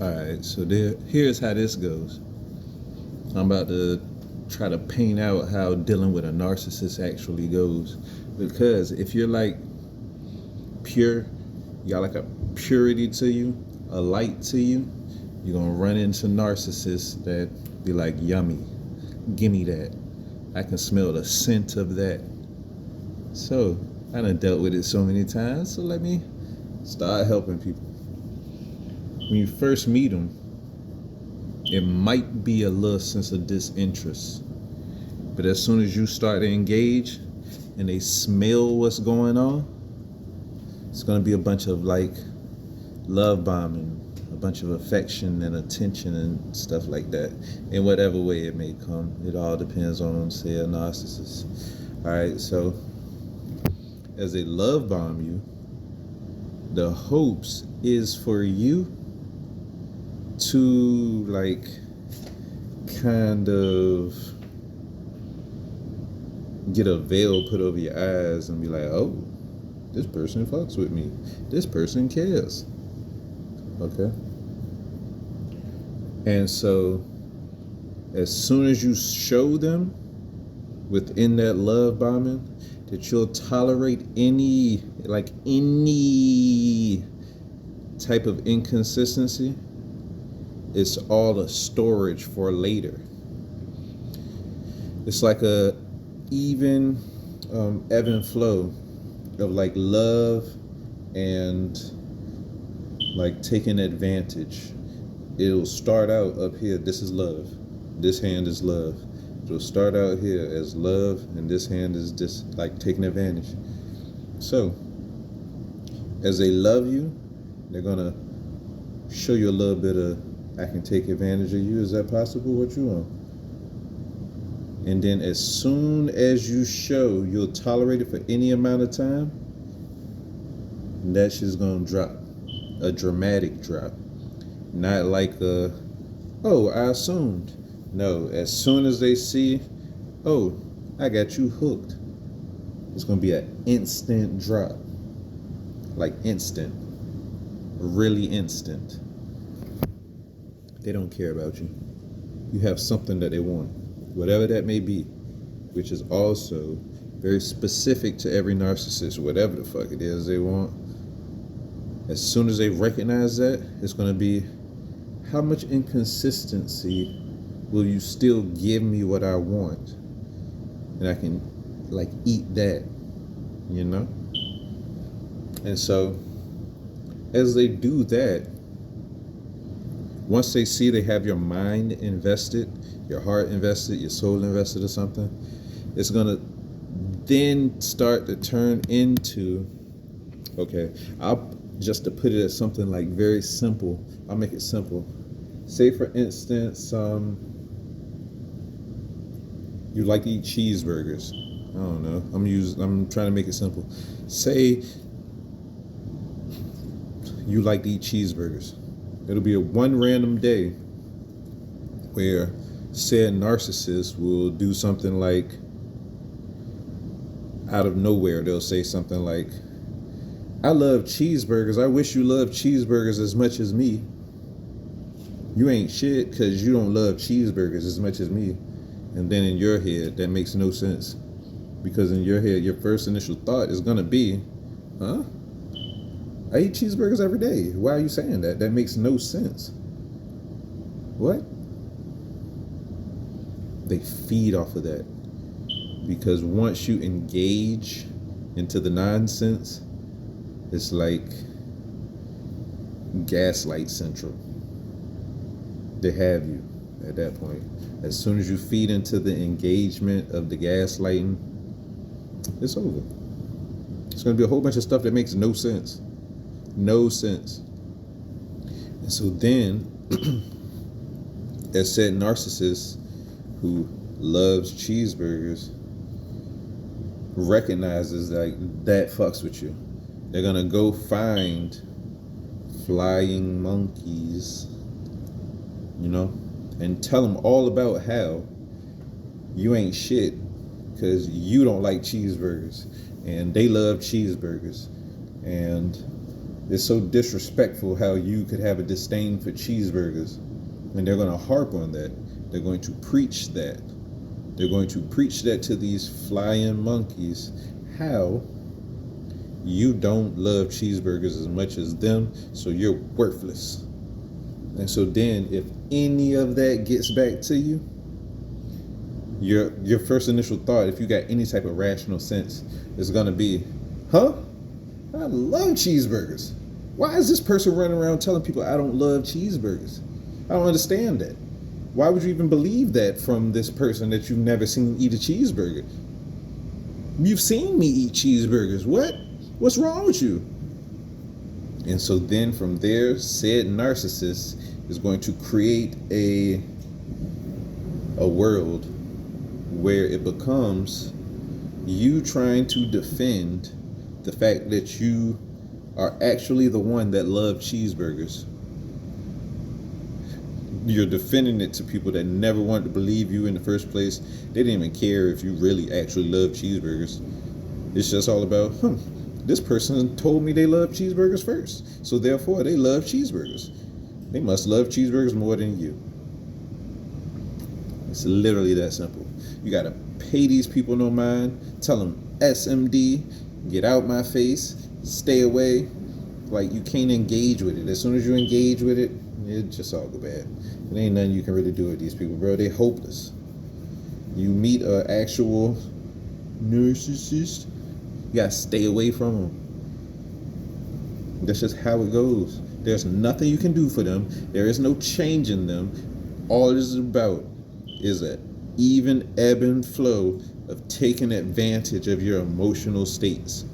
Alright, so here's how this goes. I'm about to try to paint out how dealing with a narcissist actually goes. Because if you're like pure, you got like a purity to you, a light to you, you're gonna run into narcissists that be like, yummy, gimme that. I can smell the scent of that. So I done dealt with it so many times, so let me start helping people. When you first meet them, it might be a little sense of disinterest. But as soon as you start to engage and they smell what's going on, it's going to be a bunch of like love bombing, a bunch of affection and attention and stuff like that, in whatever way it may come. It all depends on, say, a narcissist. All right, so as they love bomb you, the hopes is for you to like kind of get a veil put over your eyes and be like, oh, this person fucks with me, this person cares. Okay. And so as soon as you show them within that love bombing that you'll tolerate any type of inconsistency, it's all a storage for later. It's like a even ebb and flow of like love and like taking advantage. It'll start out up here, this is love, this hand is love. It'll start out here as love, and this hand is just like taking advantage. So as they love you, they're gonna show you a little bit of, I can take advantage of you. Is that possible? What you want? And then as soon as you show you'll tolerate it for any amount of time, that shit's gonna drop. A dramatic drop. Not like oh, I assumed. No, as soon as they see, oh, I got you hooked, it's gonna be an instant drop. Like instant. Really instant. They don't care about you. You have something that they want, whatever that may be, which is also very specific to every narcissist. Whatever the fuck it is they want, as soon as they recognize that, it's going to be, how much inconsistency will you still give me what I want? And I can like eat that, you know? And so as they do that, once they see they have your mind invested, your heart invested, your soul invested or something, it's gonna then start to turn into, okay, just to put it as something like very simple, I'll make it simple. Say for instance, you like to eat cheeseburgers. I don't know, I'm trying to make it simple. Say you like to eat cheeseburgers. It'll be a one random day where said narcissist will do something like, out of nowhere, they'll say something like, I love cheeseburgers. I wish you loved cheeseburgers as much as me. You ain't shit because you don't love cheeseburgers as much as me. And then in your head, that makes no sense. Because in your head, your first initial thought is going to be, huh? I eat cheeseburgers every day. Why are you saying that? That makes no sense. What? They feed off of that. Because once you engage into the nonsense, it's like gaslight central. They have you at that point. As soon as you feed into the engagement of the gaslighting, it's over. It's going to be a whole bunch of stuff that makes no sense. No sense. And so then, as said narcissist who loves cheeseburgers recognizes like that fucks with you, they're gonna go find flying monkeys, you know, and tell them all about how you ain't shit because you don't like cheeseburgers and they love cheeseburgers, and It's so disrespectful how you could have a disdain for cheeseburgers. And they're going to harp on that. They're going to preach that. They're going to preach that to these flying monkeys. How you don't love cheeseburgers as much as them, so you're worthless. And so then if any of that gets back to you, your first initial thought, if you got any type of rational sense, is going to be, huh? I love cheeseburgers. Why is this person running around telling people I don't love cheeseburgers? I don't understand that. Why would you even believe that from this person that you've never seen eat a cheeseburger? You've seen me eat cheeseburgers. What? What's wrong with you? And so then from there, said narcissist is going to create a world where it becomes you trying to defend the fact that you are actually the one that love cheeseburgers. You're defending it to people that never wanted to believe you in the first place. They didn't even care if you really actually love cheeseburgers. It's just all about, this person told me they love cheeseburgers first, so therefore they love cheeseburgers. They must love cheeseburgers more than you. It's literally that simple. You gotta pay these people no mind, tell them SMD, get out my face, stay away. Like, you can't engage with it. As soon as you engage with it, it just all go bad. There ain't nothing you can really do with these people, bro. They hopeless. You meet an actual narcissist, you gotta stay away from them. That's just how it goes. There's nothing you can do for them. There is no change in them. All it is about is an even ebb and flow of taking advantage of your emotional states.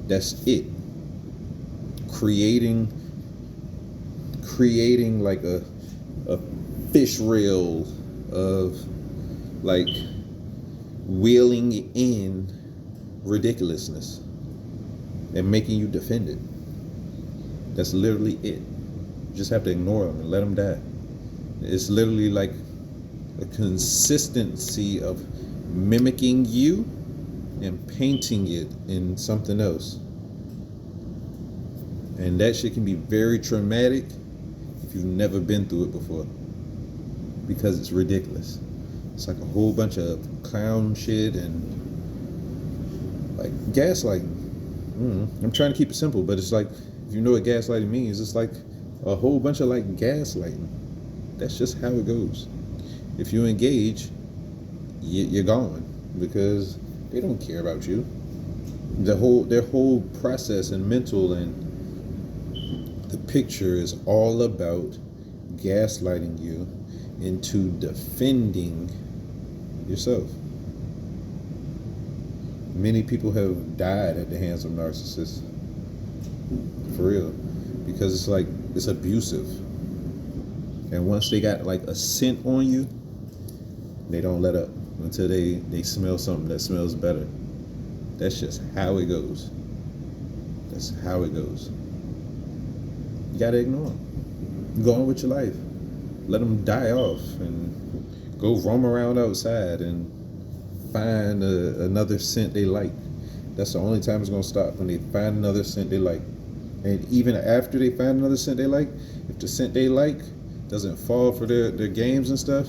That's it. Creating like a fish reel of like wheeling in ridiculousness and making you defend it. That's literally it. You just have to ignore them and let them die. It's literally like a consistency of mimicking you and painting it in something else. And that shit can be very traumatic if you've never been through it before, because it's ridiculous. It's like a whole bunch of clown shit and like gaslighting. I'm trying to keep it simple, but it's like, if you know what gaslighting means, it's like a whole bunch of like gaslighting. That's just how it goes. If you engage, you're gone, because they don't care about you. Their whole process and mental and the picture is all about gaslighting you into defending yourself. Many people have died at the hands of narcissists, for real, because it's like, it's abusive. And once they got like a scent on you, they don't let up until they smell something that smells better. That's just how it goes. That's how it goes. You gotta ignore them. Go on with your life. Let them die off and go roam around outside and find another scent they like. That's the only time it's gonna stop, when they find another scent they like. And even after they find another scent they like, if the scent they like doesn't fall for their games and stuff,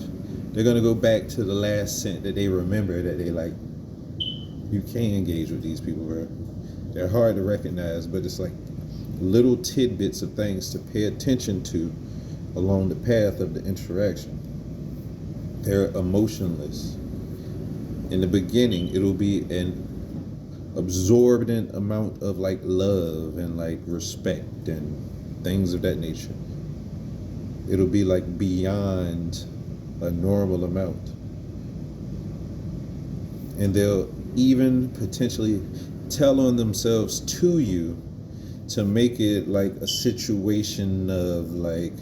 they're gonna go back to the last scent that they remember that they like. You can't engage with these people, bro. They're hard to recognize, but it's like little tidbits of things to pay attention to along the path of the interaction. They're emotionless. In the beginning, it'll be an absorbent amount of like love and like respect and things of that nature. It'll be like beyond a normal amount. And they'll even potentially tell on themselves to you to make it like a situation of like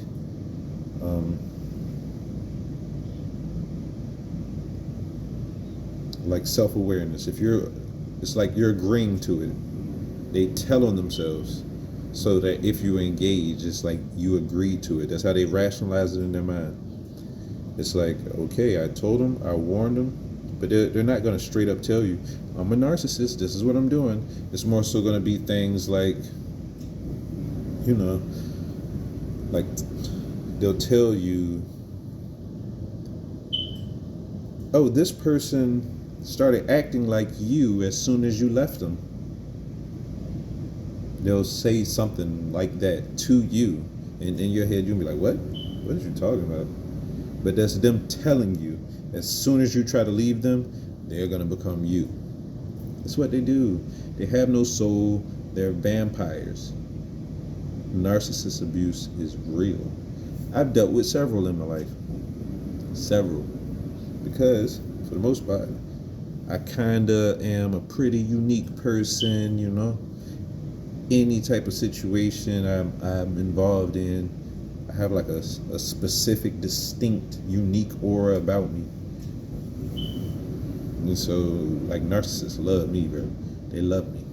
self-awareness. It's like you're agreeing to it. They tell on themselves so that if you engage, it's like you agree to it. That's how they rationalize it in their mind. It's like, okay, I told them, I warned them, but they're not going to straight up tell you, I'm a narcissist, this is what I'm doing. It's more so going to be things like, you know, like they'll tell you, oh, this person started acting like you as soon as you left them. They'll say something like that to you, and in your head you'll be like, what? What are you talking about? But that's them telling you, as soon as you try to leave them, they're gonna become you. That's what they do. They have no soul. They're vampires. Narcissist abuse is real. I've dealt with several in my life. Several. Because, for the most part, I kinda am a pretty unique person, you know. Any type of situation I'm involved in, I have like a specific, distinct, unique aura about me. And so, like, narcissists love me, bro. They love me.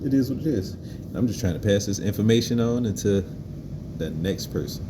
It is what it is. I'm just trying to pass this information on into the next person.